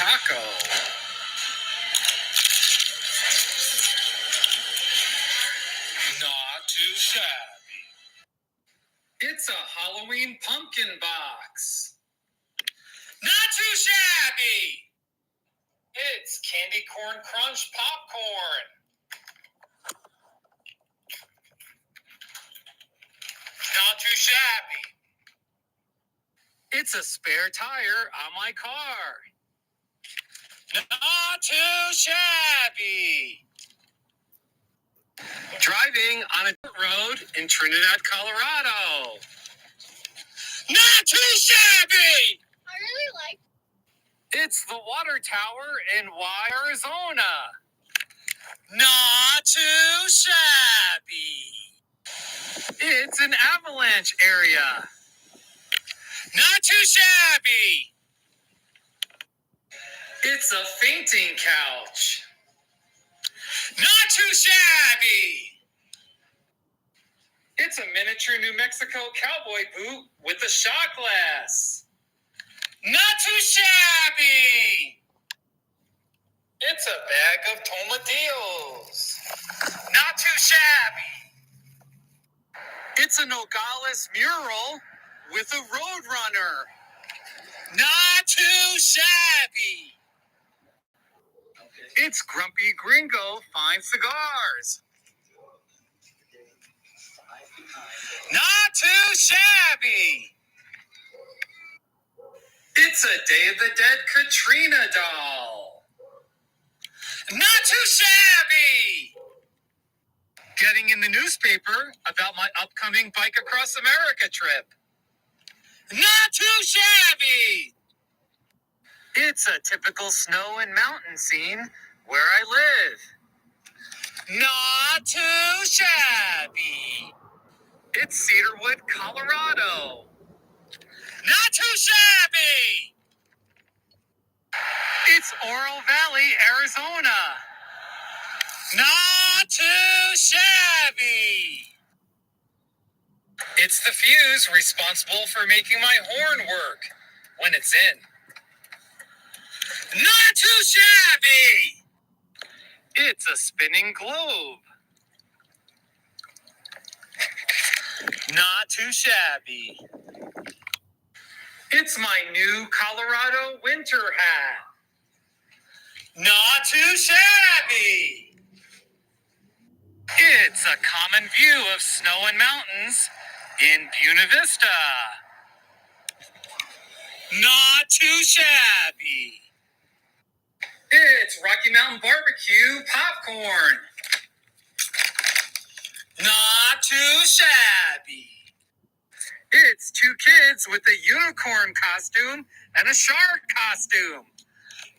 taco. Not too shabby. It's a Halloween pumpkin box. Not too shabby. It's candy corn crunch popcorn. Not too shabby. It's a spare tire on my car. Not too shabby. Driving on a road in Trinidad, Colorado. Not too shabby. I really like. It's the water tower in Arizona. Not too shabby. It's an avalanche area. Not too shabby. It's a fainting couch. Not too shabby. It's a miniature New Mexico cowboy boot with a shot glass. Not too shabby. It's a bag of tomatillos. Not too shabby. It's a Nogales mural with a roadrunner. Not too shabby. It's Grumpy Gringo Fine Cigars. Not too shabby. It's a Day of the Dead Katrina doll. Not too shabby. Getting in the newspaper about my upcoming Bike Across America trip. Not too shabby. It's a typical snow and mountain scene where I live. Not too shabby. It's Cedarwood, Colorado. Not too shabby. It's Oro Valley, Arizona. Not too shabby. It's the fuse responsible for making my horn work when it's in. Not too shabby. It's a spinning globe. Not too shabby. It's my new Colorado winter hat. Not too shabby. It's a common view of snow and mountains in Buena Vista. Not too shabby. It's Rocky Mountain Barbecue popcorn. Not too shabby. It's two kids with a unicorn costume and a shark costume.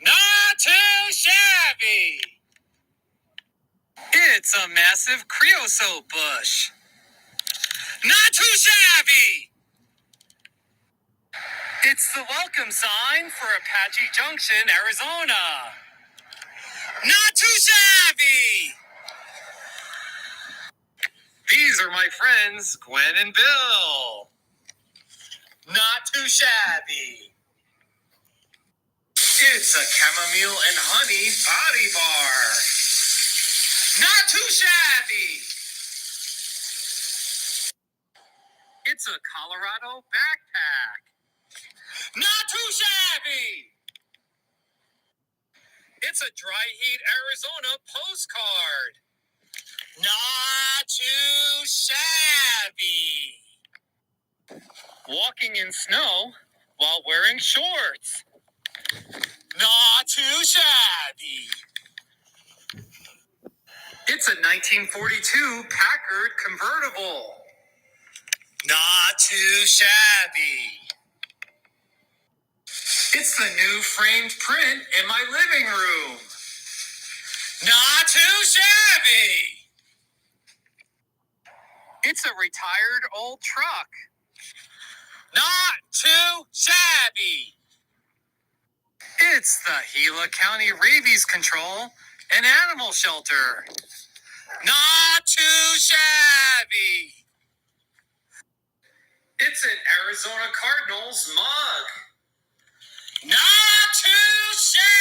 Not too shabby. It's a massive creosote bush. Not too shabby. It's the welcome sign for Apache Junction, Arizona. Not too shabby. These are my friends, Gwen and Bill. Not too shabby. It's a chamomile and honey body bar. Not too shabby. It's a Colorado backpack. Not too shabby. It's a Dry Heat, Arizona postcard. Not too shabby. Walking in snow while wearing shorts. Not too shabby. It's a 1942 Packard convertible. Not too shabby. It's the new framed print in my living room. Not too shabby. It's a retired old truck. Not too shabby. It's the Gila County Rabies Control and Animal Shelter. Not too shabby. It's an Arizona Cardinals mug. Not too shabby.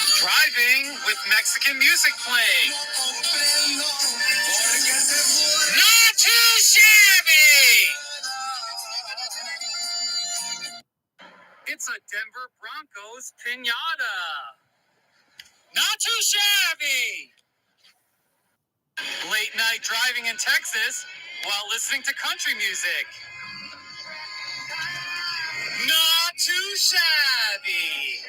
Driving with Mexican music playing. Not too shabby. It's a Denver Broncos piñata. Not too shabby. Late night driving in Texas while listening to country music. Not too shabby.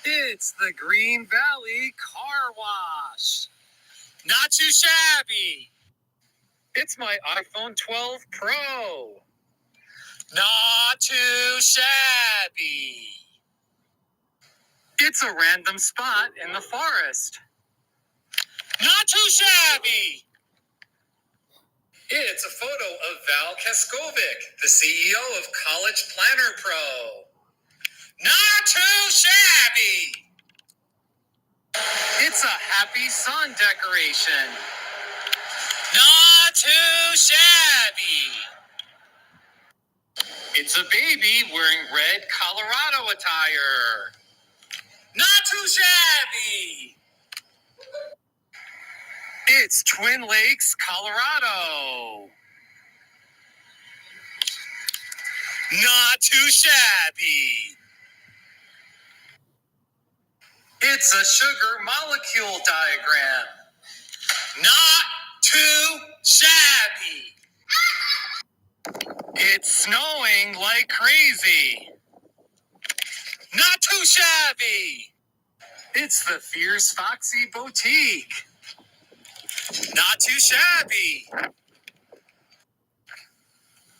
It's the Green Valley Car Wash. Not too shabby. It's my iPhone 12 Pro. Not too shabby. It's a random spot in the forest. Not too shabby. It's a photo of Val Kaskovic, the CEO of College Planner Pro. Not too shabby. It's a happy sun decoration. Not too shabby. It's a baby wearing red Colorado attire. Not too shabby. It's Twin Lakes, Colorado. Not too shabby. It's a sugar molecule diagram. Not too shabby. It's snowing like crazy. Not too shabby. It's the Fierce Foxy Boutique. Not too shabby.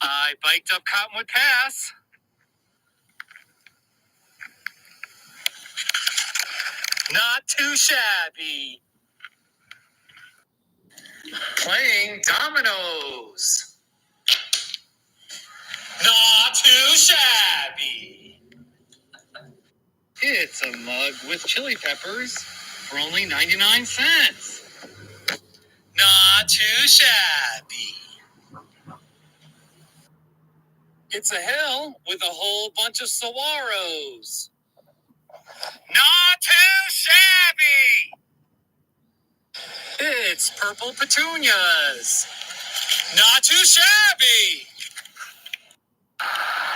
I biked up Cottonwood Pass. Not too shabby. Playing dominoes. Not too shabby. It's a mug with chili peppers for only 99 cents. Not too shabby. It's a hill with a whole bunch of saguaros. Not too shabby. It's purple petunias. Not too shabby.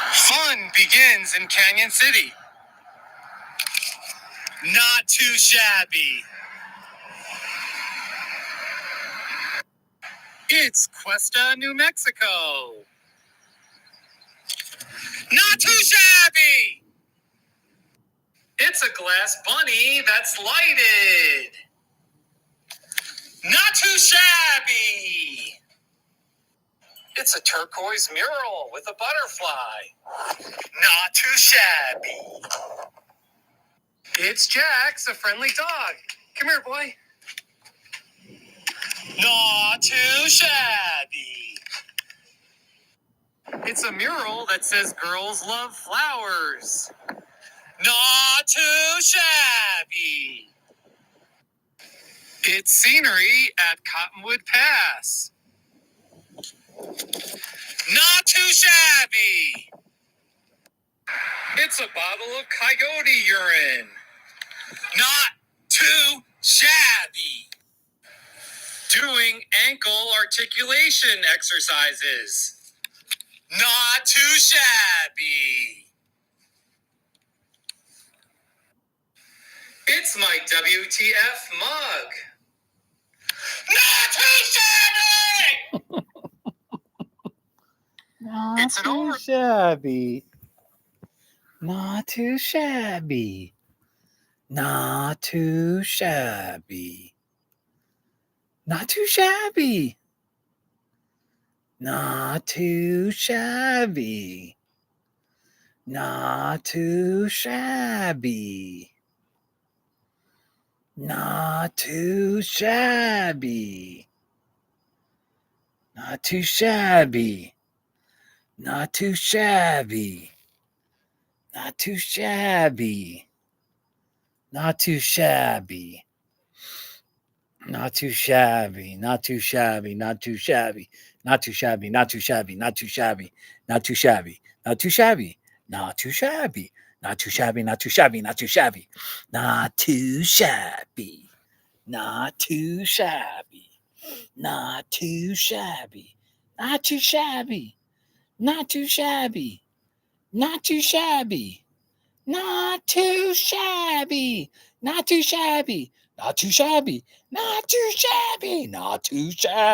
Fun begins in Canyon City. Not too shabby. It's Cuesta, New Mexico. Not too shabby. It's a glass bunny that's lighted. Not too shabby. It's a turquoise mural with a butterfly. Not too shabby. It's Jax, a friendly dog. Come here, boy. Not too shabby. It's a mural that says girls love flowers. Not too shabby. It's scenery at Cottonwood Pass. Not too shabby. It's a bottle of coyote urine. Not too shabby. Doing ankle articulation exercises. Not too shabby. It's my WTF mug. Not too shabby! Not It's an too over- shabby. Not too shabby. Not too shabby. Not too shabby. Not too shabby. Not too shabby. Not too shabby. Not too shabby. Not too shabby. Not too shabby. Not too shabby. Not too shabby. Not too shabby. Not too shabby. Not too shabby. Not too shabby. Not too shabby. Not too shabby. Not too shabby. Not too shabby. Not too shabby, not too shabby, not too shabby. Not too shabby. Not too shabby. Not too shabby. Not too shabby. Not too shabby. Not too shabby. Not too shabby. Not too shabby. Not too shabby. Not too shabby. Not too shabby.